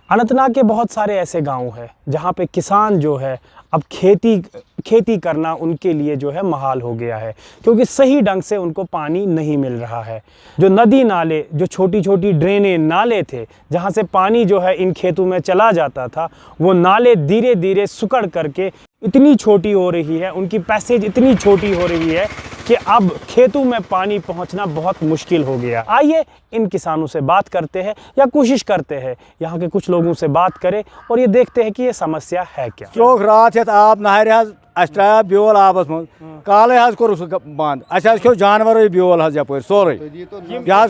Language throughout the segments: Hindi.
अनंतनाग के बहुत सारे ऐसे गांव हैं जहां पे किसान जो है अब खेती करना उनके लिए जो है महाल हो गया है, क्योंकि सही ढंग से उनको पानी नहीं मिल रहा है। जो नदी नाले, जो छोटी छोटी ड्रेनें नाले थे जहां से पानी जो है इन खेतों में चला जाता था, वो नाले धीरे धीरे सिकुड़ करके इतनी छोटी हो रही है, उनकी पैसेज इतनी छोटी हो रही है कि अब खेतों में पानी पहुंचना बहुत मुश्किल हो गया। आइए इन किसानों से बात करते हैं, या कोशिश करते हैं यहाँ के कुछ लोगों से बात करें और ये देखते हैं कि ये समस्या है क्या। त्रोक रात हेत आब नहर त्रा ब्योल आबस मज काले कोर बंद खो जानवर ब्योल यप सोरे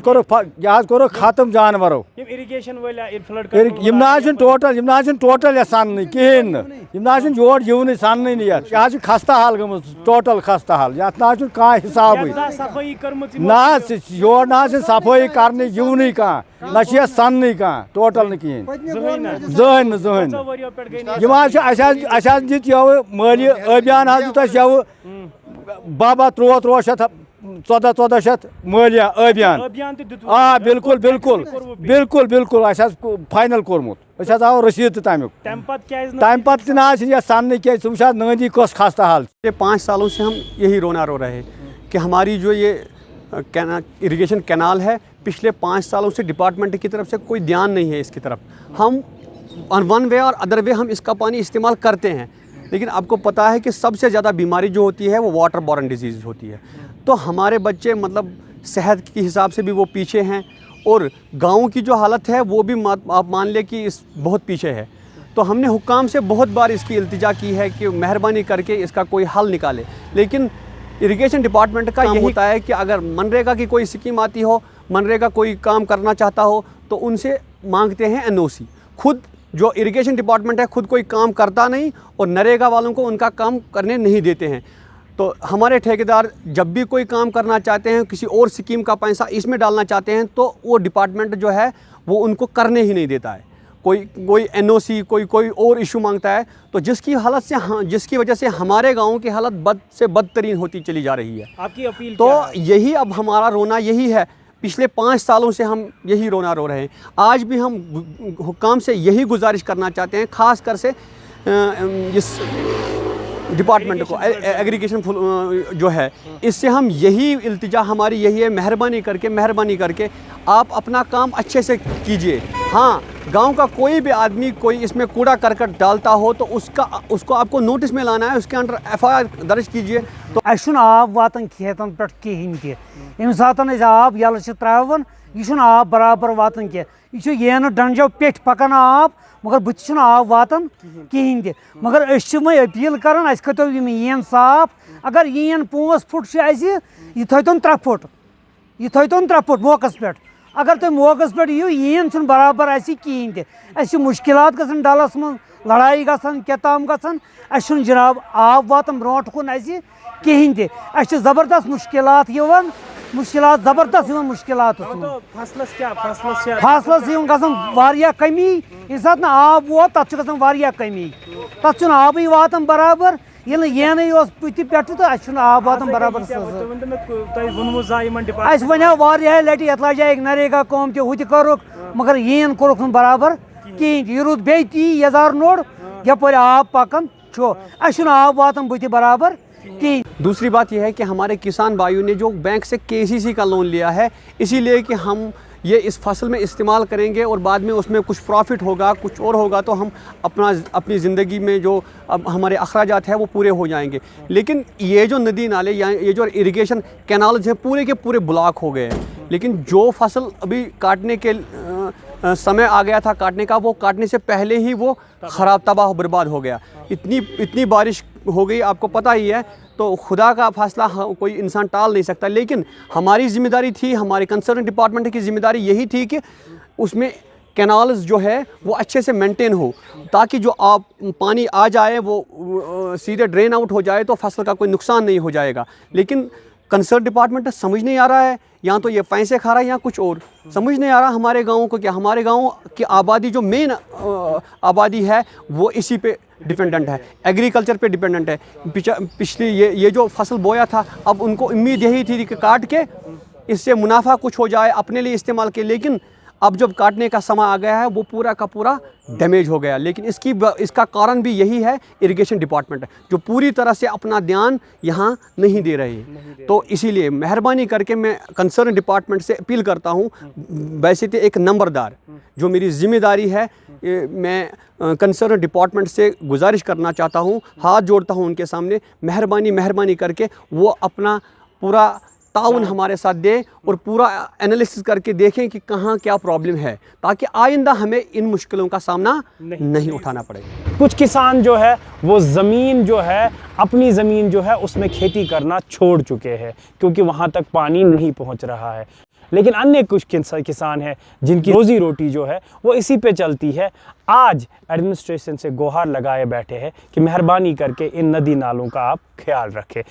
कोर खत्म जानवरों टोटल सन कहें योर यवन सन यह खस्ता हाल गम टोटल खस्ता हाल ये ना हिसाब ना योर ना सफाई कर यवन कह ना सन कह टोटल कहें जहन जहन दित यह माली अभियान यह बाबा 1400 मालिया अभियान बिल्कुल बिल्कुल बिल्कुल बिल्कुल फाइनल कोर्मुत आव रसीद तमें तम पे ना सन क्या नदी कस खस्ता हाल। 5 सालों से हम यही रोना रो रहे हैं कि हमारी जो ये इरिगेशन कैनाल है, पिछले 5 सालों से डिपार्टमेंट की तरफ से कोई ध्यान नहीं है इसकी तरफ। हम वन वे और अदर वे हम इसका पानी इस्तेमाल करते हैं, लेकिन आपको पता है कि सबसे ज़्यादा बीमारी जो होती है वो वाटर बॉर्न डिजीज़ होती है। तो हमारे बच्चे मतलब सेहत के हिसाब से भी वो पीछे हैं, और गाँव की जो हालत है वो भी आप मान लें कि इस बहुत पीछे है। तो हमने हुक्काम से बहुत बार इसकी इल्तिजा की है कि मेहरबानी करके इसका कोई हल निकाले, लेकिन इरिगेशन डिपार्टमेंट का यही होता है कि अगर मनरेगा की कोई स्कीम आती हो, मनरेगा कोई काम करना चाहता हो, तो उनसे मांगते हैं NOC। खुद जो इरिगेशन डिपार्टमेंट है खुद कोई काम करता नहीं, और नरेगा वालों को उनका काम करने नहीं देते हैं। तो हमारे ठेकेदार जब भी कोई काम करना चाहते हैं, किसी और स्कीम का पैसा इसमें डालना चाहते हैं, तो वो डिपार्टमेंट जो है वो उनको करने ही नहीं देता है। कोई NOC कोई और इशू मांगता है, तो जिसकी वजह से हमारे गाँव की हालत बद से बदतरीन होती चली जा रही है। आपकी अपील तो यही अब हमारा रोना यही है, पिछले 5 सालों से हम यही रोना रो रहे हैं। आज भी हम हुक्काम से यही गुजारिश करना चाहते हैं, ख़ास कर से इस डिपार्टमेंट को, एग्रीगेशन जो है, इससे हम यही इल्तिजा हमारी यही है, मेहरबानी करके आप अपना काम अच्छे से कीजिए। हाँ, गांव का कोई भी आदमी कोई इसमें कूड़ा करकट डालता हो तो उसको आपको नोटिस में लाना है, उसके अंडर FIR दर्ज कीजिए। तो आब वातन खेतन पे कहें तम सात आब यल त्रावान यह आब बराबर वातन कह यह डंजो पे पकान आब, मगर बुत आब वातन कहें तह। मगर वह अपील कर खतो यन साफ, अगर यन 5 फुट यह थोन 3 फुट, यह थोन 3 फुट मौकस पे। अगर तुम मौकस पे यन बराबर कहें तह, मुश्किलात गसन डलस मं लड़ाई गसन केताम गसन, जनाब आब वातन ब्रोट कुन कहें तह। ज़बरदस्त मुश्किलात ज़बरदस्त मुश्किलात फसलस गसन कमी। ये सात आब वो तथ गसन कमी, तथ आबी वातन बराबर येन पुत पे तो आब वातन बराबर। वन लट ये लजे नरेगा कम तह मगर येन कोरुक बराबर कहें। यह रूद बे ती यजार नोड़ यपर आब पकान आब वातन बुत बराबर। दूसरी बात यह है कि हमारे किसान भाइयों ने जो बैंक से KCC का लोन लिया है, इसीलिए कि हम ये इस फसल में इस्तेमाल करेंगे और बाद में उसमें कुछ प्रॉफिट होगा, कुछ और होगा, तो हम अपनी ज़िंदगी में जो अब हमारे अखराजात है वो पूरे हो जाएंगे। लेकिन ये जो नदी नाले या ये जो इरिगेशन कैनाल्स हैं पूरे के पूरे ब्लॉक हो गए हैं। लेकिन जो फसल अभी काटने के समय आ गया था काटने का, वो काटने से पहले ही वो ख़राब तबाह बर्बाद हो गया। इतनी बारिश हो गई, आपको पता ही है। तो खुदा का फासला कोई इंसान टाल नहीं सकता, लेकिन हमारी ज़िम्मेदारी थी, हमारे कंसर्न डिपार्टमेंट की ज़िम्मेदारी यही थी कि उसमें कैनाल्स जो है वो अच्छे से मेंटेन हो, ताकि जो पानी आ जाए वो सीधे ड्रेन आउट हो जाए, तो फसल का कोई नुकसान नहीं हो जाएगा। लेकिन कंसर्न डिपार्टमेंट समझ नहीं आ रहा है, या तो ये पैसे खा रहा है या कुछ और समझ नहीं आ रहा हमारे गाँव को। क्या हमारे गाँव की आबादी जो मेन आबादी है वो इसी पे डिपेंडेंट है, एग्रीकल्चर पे डिपेंडेंट है। पिछली ये जो फसल बोया था, अब उनको उम्मीद यही थी कि काट के इससे मुनाफा कुछ हो जाए, अपने लिए इस्तेमाल के। लेकिन अब जब काटने का समय आ गया है वो पूरा का पूरा डैमेज हो गया। लेकिन इसका कारण भी यही है, इरिगेशन डिपार्टमेंट जो पूरी तरह से अपना ध्यान यहाँ नहीं दे रही है। तो इसीलिए मेहरबानी करके मैं कंसर्न डिपार्टमेंट से अपील करता हूँ, वैसे तो एक नंबरदार जो मेरी जिम्मेदारी है, मैं कंसर्न डिपार्टमेंट से गुजारिश करना चाहता हूँ, हाथ जोड़ता हूँ उनके सामने, मेहरबानी करके वो अपना पूरा ताउन हमारे साथ दे और पूरा एनालिसिस करके देखें कि कहाँ क्या प्रॉब्लम है, ताकि आइंदा हमें इन मुश्किलों का सामना नहीं उठाना पड़े। कुछ किसान जो है वो ज़मीन जो है, अपनी ज़मीन जो है उसमें खेती करना छोड़ चुके हैं क्योंकि वहाँ तक पानी नहीं पहुँच रहा है। लेकिन अन्य कुछ किसान हैं जिनकी रोज़ी रोटी जो है वो इसी पे चलती है। आज एडमिनिस्ट्रेशन से गुहार लगाए बैठे हैं कि मेहरबानी करके इन नदी नालों का आप ख्याल रखें।